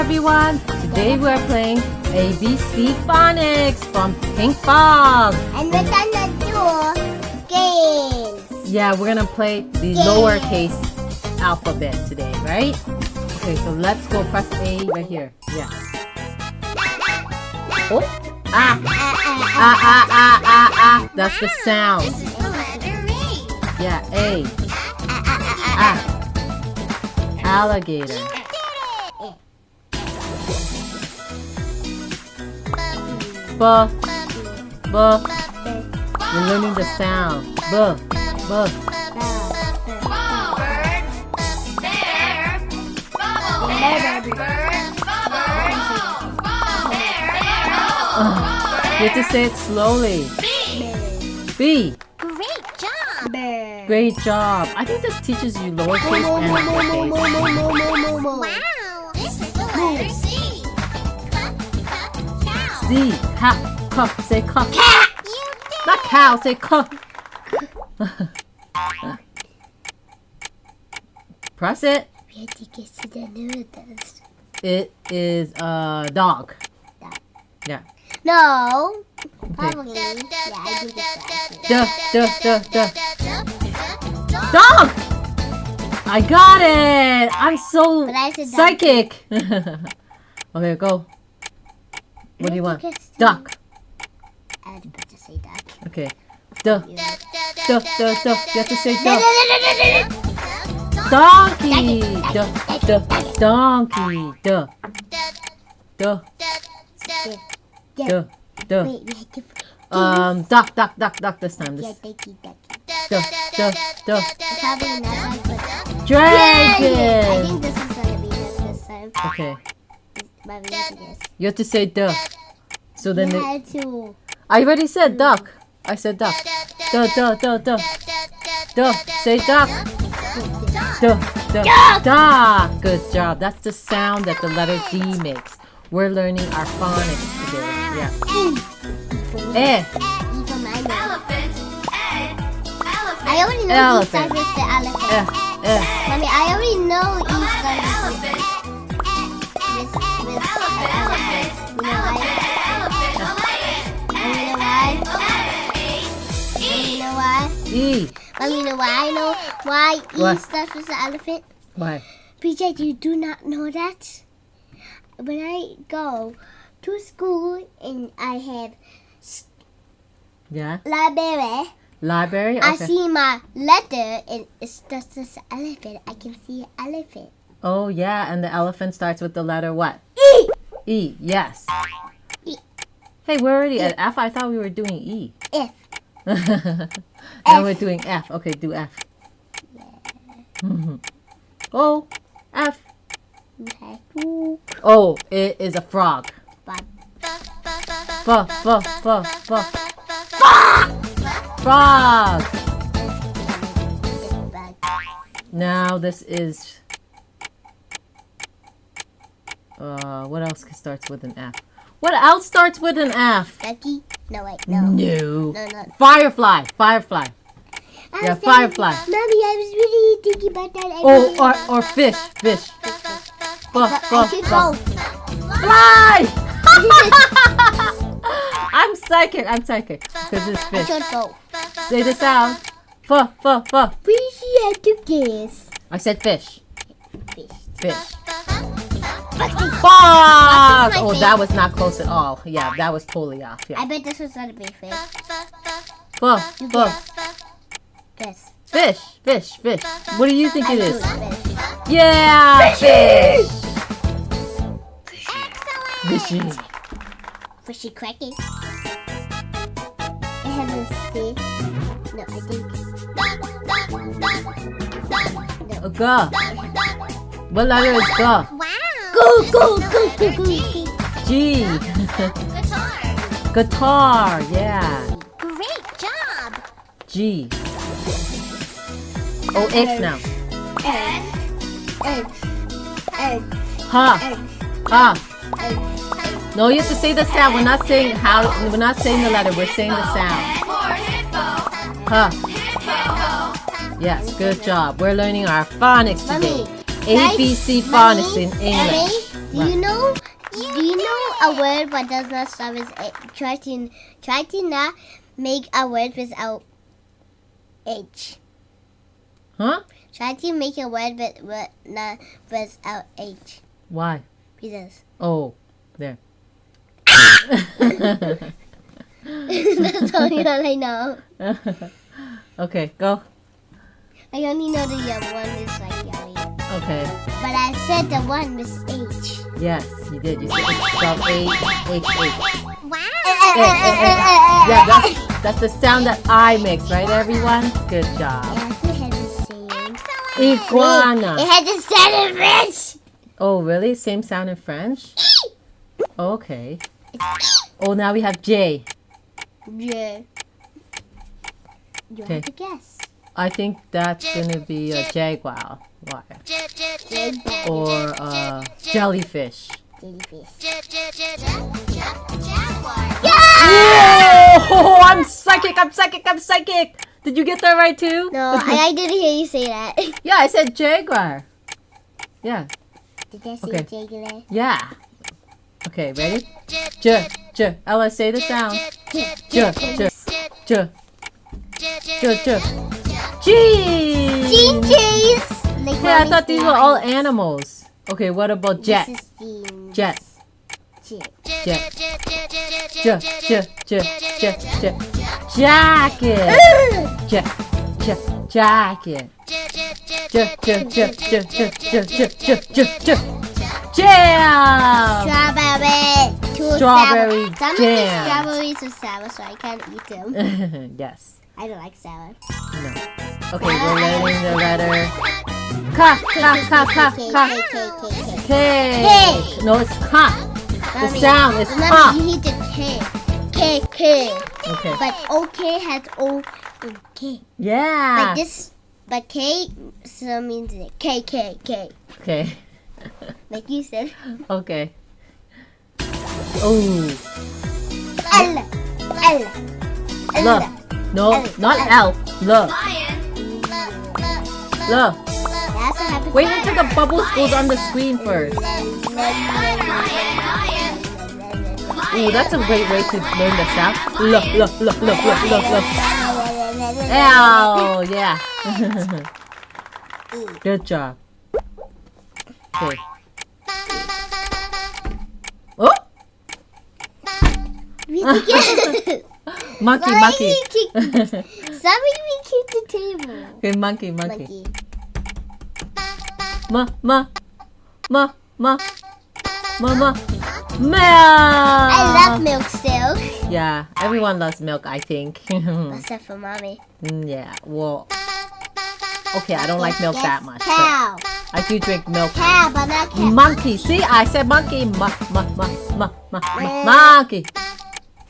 everyone! Today we're playing ABC Phonics from Pinkfong. And we're gonna do games. Yeah, we're gonna play the lowercase alphabet today, right? Okay, so let's go press A right here. Yeah. Oh! Ah! That's the sound. Yeah, A. Ah. Alligator. B. We're learning the sound. B. You have to say it slowly. B. Great job. Great job. I think this teaches you lowercase and uppercase. Wow. This is the letter C. C. Cow. Cup. Say cup. Cat. Not cow. Say cup. Press it. We have to get to the noodles. It is a dog. Yeah. No. Okay. Probably. Yeah, I do this. Dog! I got it! I'm so But I said psychic! Okay, go. What do you want? Duck. I had to say duck. Okay. Duh. You have to say duck. Donkey! Donkey! Duh. Wait, we had to. Duck this time. Yeah, ducky. Duh. Probably not but Dragon! I think this is gonna be this time. Okay. But we have to guess. You have to say duh. So then We had to. I already said duck. I said duck. Duh. Say duck. Duh. Duck. Good job. That's the sound that the letter D makes. We're learning our phonics today. Yeah. Eh. I already know Elephant. E starts with the elephant. Mommy, I already know E starts with elephant. You know why? You know why? E. Mommy, you know why I know why E What? starts with the elephant? Why? BJ, you do not know that? When I go to school and I have Yeah. library, Library? I Okay. see my letter and it starts with the elephant. I can see an elephant. Oh, yeah. And the elephant starts with the letter what? E! E. Yes. E. Hey, we're already at F. I thought we were doing E. F. Now we're doing F. Okay, do F. Oh, F. Okay. Oh, it is a frog. But Frog. Now this is what else starts with an F? What else starts with an F? Ducky? No, wait, no. No. No. Firefly. Yeah, firefly. Mommy, I was really thinking about that. Oh, or fish. I should go. Fly! I'm psychic. Because it's I fish. should go. Say the sound. F. We had to guess. I said fish. Fish. Frog! Oh, that was not close at all. Yeah, that was totally off. I Yeah. bet this was gonna be fish. F. Guess. Fish. What do you think it is? Fish. Yeah, fish. Fishy. Fishy cracky. It has a C. No, I think. No. G. What letter is G? Wow. Go. G. Guitar. Yeah. Great job. G. Oh, X now. Ha. No, you have to say the sound. We're not saying the letter. We're saying the sound. Ha. Yes, good job. We're learning our phonics today. Mommy, ABC Phonics in English. Mommy, Do you know? Do you know a word that does not start with a? Try to not make a word without H. Huh? Try to make a word but not without H. Why? Because Oh, there. that's only all I know. Okay, go. I only know the yellow one is like yellow. Okay. But I said the one with H. Yes, you did. You said it's spelled A-H-H. Wow. Yeah, that's the sound that I makes, right, everyone? Good job. It had the same. Iguana. It had the sound in French. Oh, really? Same sound in French? Okay. Oh, now we have J. Yeah. You Okay. have to guess. I think that's gonna be a jaguar. Why? Or a jellyfish. Jellyfish. Whoa! I'm psychic! Did you get that right too? No, I didn't hear you say that. Yeah, I said jaguar. Yeah. Did I say Okay. jaguar? Yeah. Okay, ready? J. Ella, say the sound. J. Cheese! Cheese! Like Yeah, I thought these were all animals. Okay, what about jet? This is jeans. Jet. Jet. Jet. Jacket. Jacket. Jam. Strawberry. Strawberry Some of the jam. strawberries are sour, so I can't eat them. Yes. I don't like sour. No. Okay, we're learning the letter K. K. No, it's K. The sound is Remember, K. you hit the K. K. Okay. But OK has O and K. Yeah. But K so means K. Okay. Like you said. Okay. Oh. L. L. No, not L. L. L. That's what happens. Wait until the bubbles goes on the screen first. Ooh, that's a great way to learn the sound. L. Ow, yeah. Good job. Okay. Oh! We have to get Monkey. Somebody kick the table. Okay, monkey. Monkey. Milk! I love milk still. Yeah, everyone loves milk, I think. Except for mommy. Yeah, well, okay, I don't like milk that much. But Cow. I do drink milk. Cow, but not cow. Monkey, see, I said monkey. Monkey.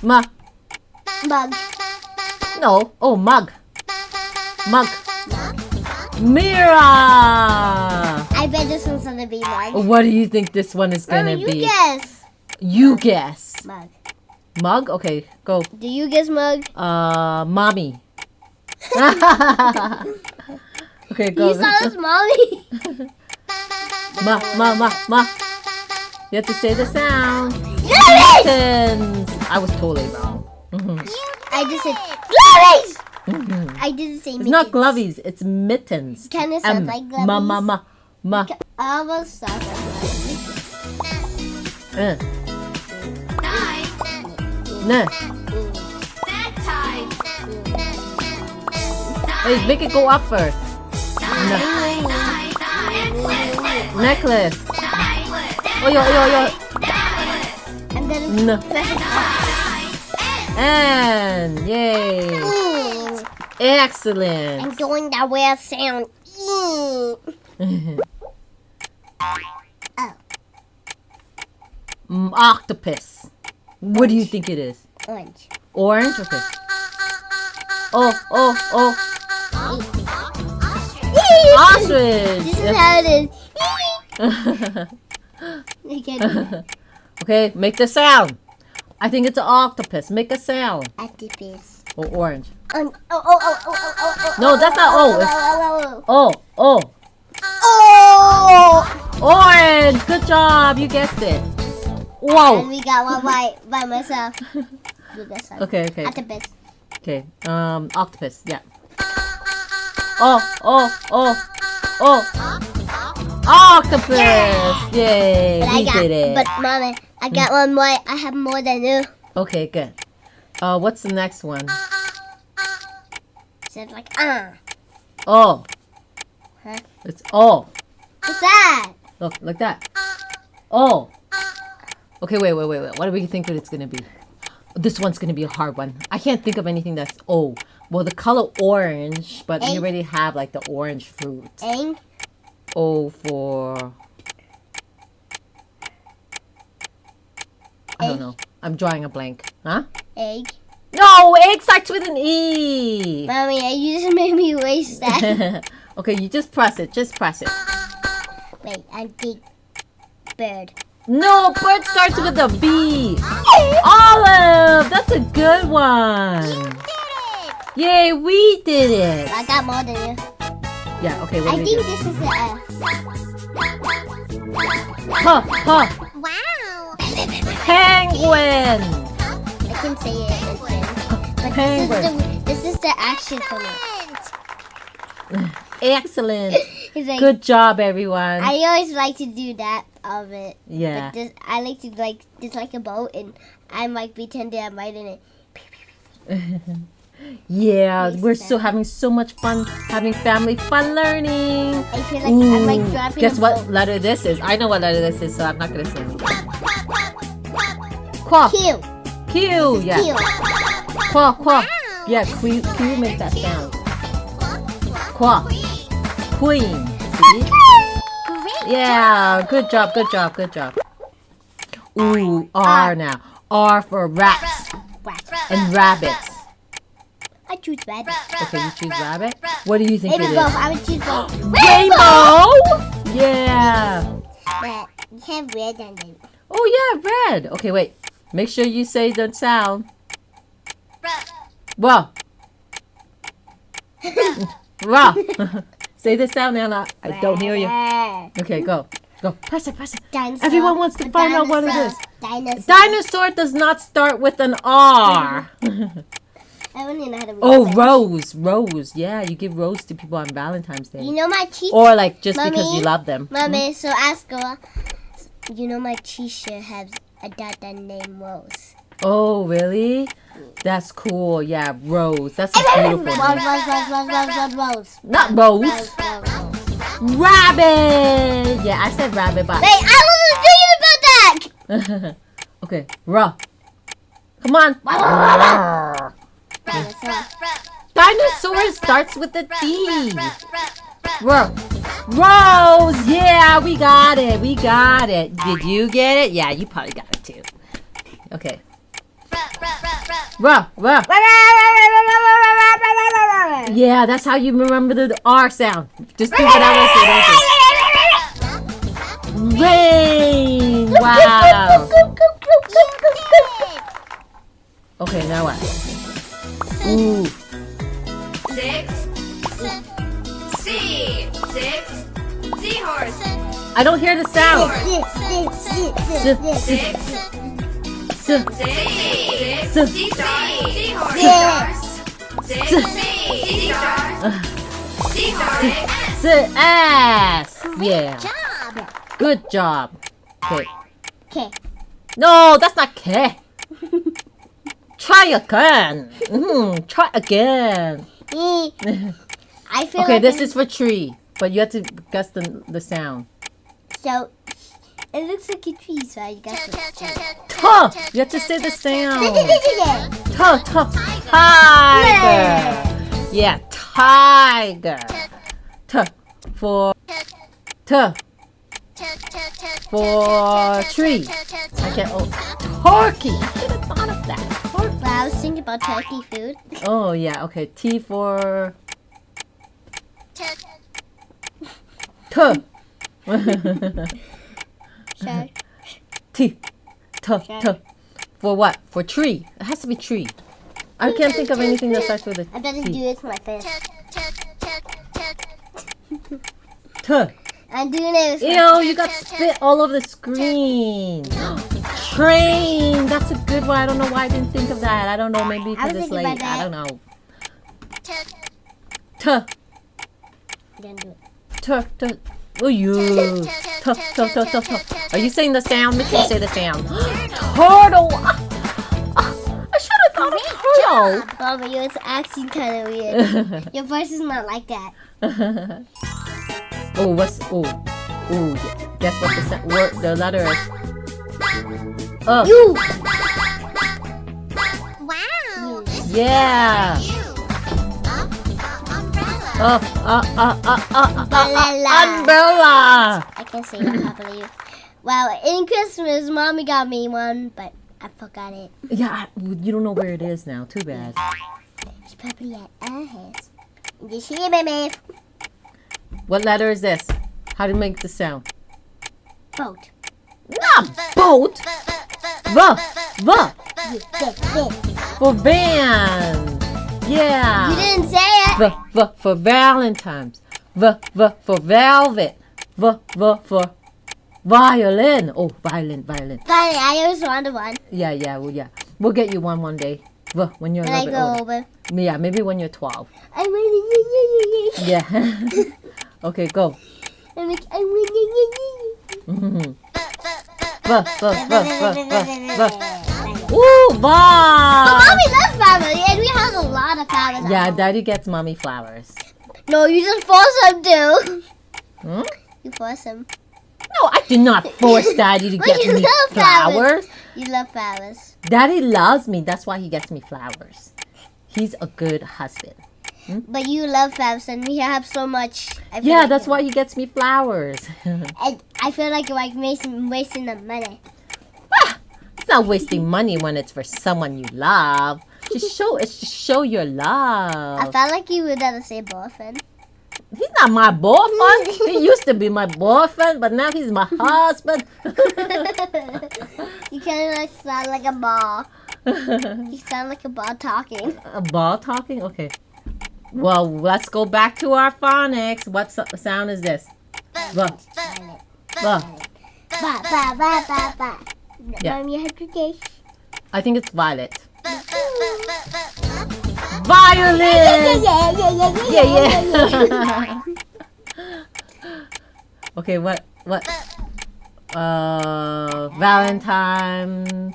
Mug. No, oh, mug. Mirror! I bet this one's gonna be mug. What do you think this one is gonna You be? guess. You guess. Mug. Mug? Okay, go. Do you guess mug? Mommy. Okay, go. You saw this mommy. Ma. You have to say the sound. Glories! Mittens. I was totally wrong. I just said glories. I didn't say It's not glovies, it's mittens. Kinda sounds like glovies. Ma. Almost sounds like gloves. Nah. Wait, make it go up first. Necklace. Oh, yo. I'm gonna No. And yay. Excellent. I'm doing that weird sound. Octopus. What do you think it is? Orange. Orange? Okay. Oh. Ostrich. This is how it is. You can't do that. Okay, make the sound. I think it's an octopus. Make a sound. Octopus. Oh, orange. Oh. No, that's not O. It's Oh. O. Oh. Orange. Good job. You guessed it. And Whoa. we got one by myself. Do this one. Okay. Octopus. Okay. Octopus. Yeah. Oh. Octopus. Yay. But We did it. But Mommy, I got one more. I have more than you. Okay. Good. What's the next one? So it's like Oh. Huh? It's oh. What's that? Look, like that. Oh. Okay, wait. What do we think it's gonna be? This one's gonna be a hard one. I can't think of anything that's O. Well, the color orange, but you already have like the orange fruit. Egg. O for... I don't know. I'm drawing a blank. Huh? Egg. No, egg starts with an E. Mommy, you just made me waste that. Okay, you just press it. Wait, I'm big bird. No, bird starts with a B. Olive, that's a good one. Yay, we did it. I got more than you. Yeah, okay, what I do we think do? this is the F. Huh. Wow. Penguin. I can say it in French. But Penguin. this is the action for me. Excellent. It's like, Good job, everyone. I always like to do that of it. Yeah. But I like to just like a boat, and I'm like pretending I'm riding it. Yeah, we're still having so much fun having family fun learning. I feel like I'm like driving Guess a what boat. letter this is? I know what letter this is, so I'm not gonna say anything. Qua. Q. Q. Yeah. Q. Qua. Yeah, Q makes that sound. Qua. Queen. See? Yeah, good job. Ooh, R now. R for rats and rabbits. I choose red. Okay, you choose rabbit. What do you think Maybe it both. is? I would choose both. Rainbow. Yeah. But you have red and then. Oh yeah, red. Okay, wait. Make sure you say the sound. Raw. Raw. Say the sound, Anna. I don't hear you. Okay, go. Press it. Dinosaur. Everyone wants to find out what it is. Dinosaur. Dinosaur does not start with an R. I don't even know how to read Oh, French. rose. Yeah, you give rose to people on Valentine's Day. You know my teacher. Or like just because Mommy? you love them. Mommy, so ask her. You know my teacher has a daughter named Rose. Oh, really? That's cool. Yeah, Rose. That's a beautiful name. Rose. Not Rose. Rabbit. Yeah, I said rabbit, but... Wait, I wasn't thinking about that. Okay, raw. Come on. Dinosaur. Dinosaur starts with a D. Rose. Yeah, we got it. Did you get it? Yeah, you probably got it too. Okay. Yeah, that's how you remember the R sound. Just do whatever. Rain. Wow. Okay, now what? Ooh. 6 seahorse. I don't hear the sound. S. Yeah. Good job. Okay. Okay. No, that's not K. Try again. Try again. I feel Okay, like this is for tree, but you have to guess the sound. So it looks like a tree, so I guess it's Tuh. You have to say the sound. Tuh. Tiger. Yeah, tiger. Tuh. For tree. I can't. Oh, turkey. I should have thought of that. Turkey. Well, I was thinking about turkey food. Oh yeah. Okay. T for tuh. Sure. T. Tuh. For what? For tree. It has to be tree. I can't think of anything that starts with a I better T. do it to my face. Tuh. I'm doing it. Ew, you got spit all over the screen. Train. That's a good one. I don't know why I didn't think of that. I don't know. Maybe because it's thinking late. about that. I don't know. T. You didn't do it. T. Oh, you. T. Are you saying the sound? Make sure you say the sound. Turtle. I should have thought of turtle. Oh, but yours actually kind of weird. Your voice is not like that. Oh, what's guess what the letter is? Oh. You. Wow. Yeah. Umbrella. I can say that properly. Well, in Christmas, Mommy got me one, but I forgot it. Yeah, you don't know where it is now. Too bad. It's probably at our house. Just here, baby. What letter is this? How to make the sound? Boat. Not boat. For van. Yeah. You didn't say it. For Valentine's. For velvet. For violin. Oh, violin. Fine, I always wanted one. Yeah. We'll get you one day. When you're a When I little bit go older. over. Yeah, maybe when you're 12. I win. Yeah. Okay, go. I'm like, I win. Ooh, But va. Mommy loves flowers, and we have a lot of flowers. Yeah, Daddy gets mommy flowers. No, you just force him to. Hmm? You force him. No, I did not force Daddy to But get you me love flowers. You love flowers. Daddy loves me. That's why he gets me flowers. He's a good husband. But you love flowers, and we have so much. I feel Yeah, like that's why he gets me flowers. And I feel like you're like wasting the money. It's not wasting money when it's for someone you love. Just show your I love. felt like you would never say boyfriend. He's not my boyfriend. He used to be my boyfriend, but now he's my husband. You kind of like sound like a ball. You sound like a ball talking. A ball talking? Okay. Well, let's go back to our phonics. What sound is this? Ba. Ba. Ba. Yeah. Mom, you have to guess. I think it's violet. Violin! Yeah. Okay, what? Valentine.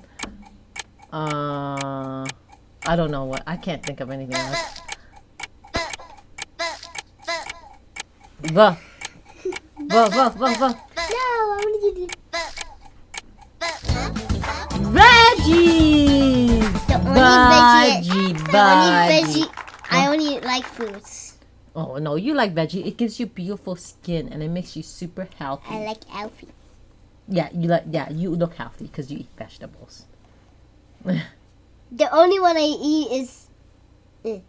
I don't know what. I can't think of anything else. Va. No, I want to do Veggies! Veggie. I only like fruits. Oh no, you like veggie. It gives you beautiful skin and it makes you super healthy. I like Alfie. Yeah, you look healthy because you eat vegetables. The only one I eat is. You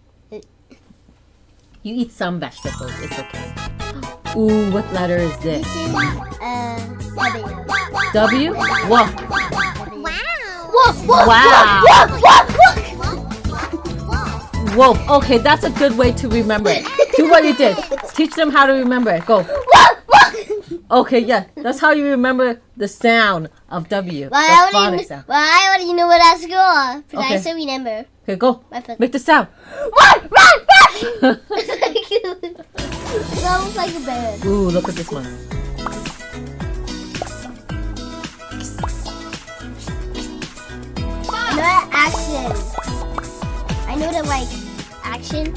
eat some vegetables, it's okay. Ooh, what letter is this? This is W. W? Whoa. Whoa! Wow. Whoa, okay, that's a good way to remember it. Do what you did. Teach them how to remember it. Go. Okay, yeah, that's how you remember the sound of W. Well, the phonics sound. I already know what that's going. But Okay. I still remember. Okay, go. My foot. Make the sound. Run! It's almost like a bird. Ooh, look at this one. I know that action. I know the like action.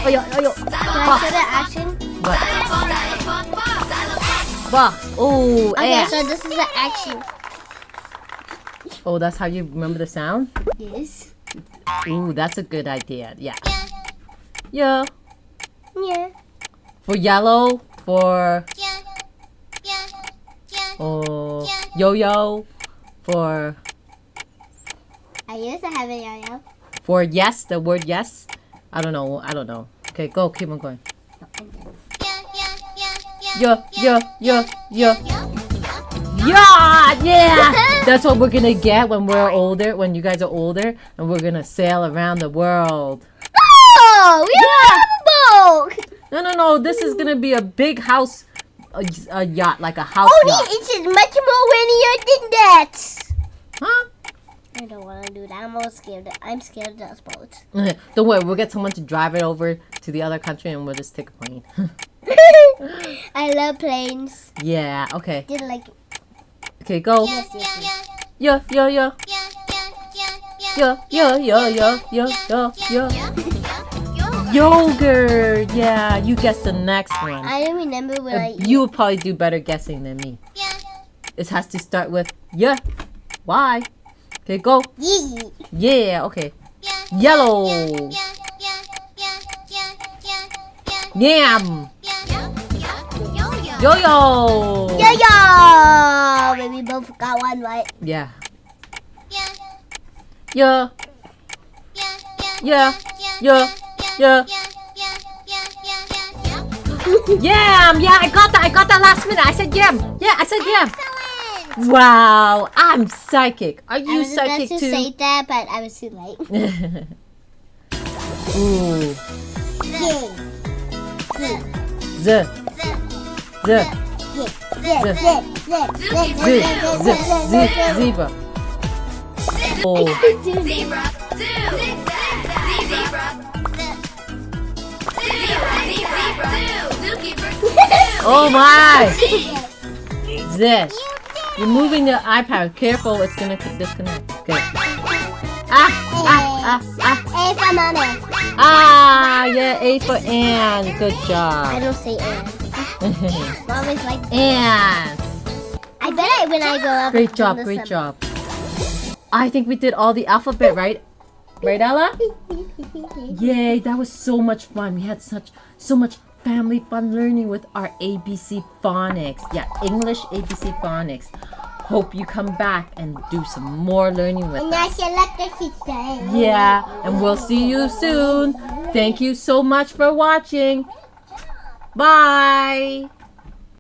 Oh, yo. Can I show the action? What? Bah. Ooh, Okay, eh. so this is the action. Oh, that's how you remember the sound? Yes. Ooh, that's a good idea. Yeah. Yeah. Yeah. For yellow, for yo-yo, for I used to have a yo-yo. for yes, the word yes. I don't know. Okay, go. Keep on going. Yeah. That's what we're gonna get when we're older. When you guys are older, and we're gonna sail around the world. Oh, we don't have a boat. no. This is gonna be a big house, a yacht, like a house Oh, yacht. it's much more winnier than that. Huh? I don't want to do that. I'm all scared. I'm scared of those boats. Don't worry, we'll get someone to drive it over to the other country, and we'll just take a plane. I love planes. Yeah. Okay. Did like Okay. Go. yes, yes, yes. Yeah. Yeah. Yeah. Yeah. Yeah. Yeah. Yeah. Yeah. Yeah. Yeah. Yogurt. Yeah. You guess the next one. I don't remember what I You would probably do better guessing than me. It has to start with yeah. Why? Okay, go. eat. Yeah, okay. Yellow. Yam. Yo-yo. Yo-yo! Maybe both got one right. Yeah. Yeah. Yeah. Yeah. Yeah. Yam. Yeah, I got that. I got that last minute. I said yam. Yeah, I said yam. Excellent! Wow, I'm psychic. Are I you was about psychic to too? say that, but I was too late. Ooh. Yay! Z. Z. Zebra. Oh. Zebra. Oh my. Z. You're moving the iPad. Careful, it's gonna disconnect. Okay. A for mommy. Yeah, A for Anne. Good I job. don't say and. Mommy's like Ants. I bet when I go up. Great in job, the great summer. job. I think we did all the alphabet, right? Right, Ella? Yay, that was so much fun. We had so much family fun learning with our ABC Phonics. Yeah, English ABC Phonics. Hope you come back and do some more learning with And I us. select the teacher. Yeah, and we'll see you soon. Thank you so much for watching. Bye.